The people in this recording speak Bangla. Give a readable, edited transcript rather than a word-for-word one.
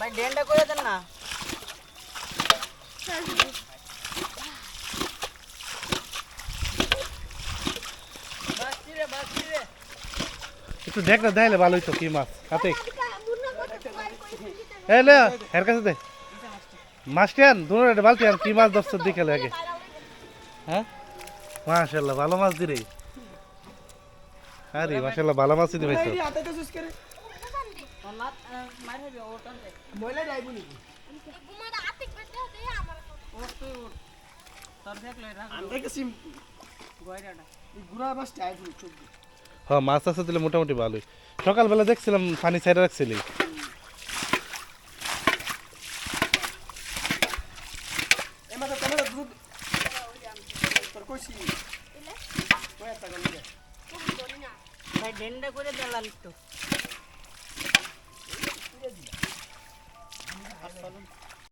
ভাই ডেন্ডা করে দেন না। একটু দেখ না, দেখাইলে ভালোই তো কি মাছ হাতে। এই লে এর কাছে দে মাছটি আন, দুনো একটা বালতি আন, কি মাছ ধরছ দেখালে আগে। হ্যাঁ মাশাআল্লাহ ভালো মাছ দিরে। আরে মাশাআল্লাহ ভালো মাছ দিতে পাইছো। হ্যাঁ মাছ আছে দিলে মোটামুটি ভালোই। সকালবেলা দেখছিলাম পানি ছাইড়া রাখছিলি। ভাই ডেন্ডা করে দেন লাল একটু।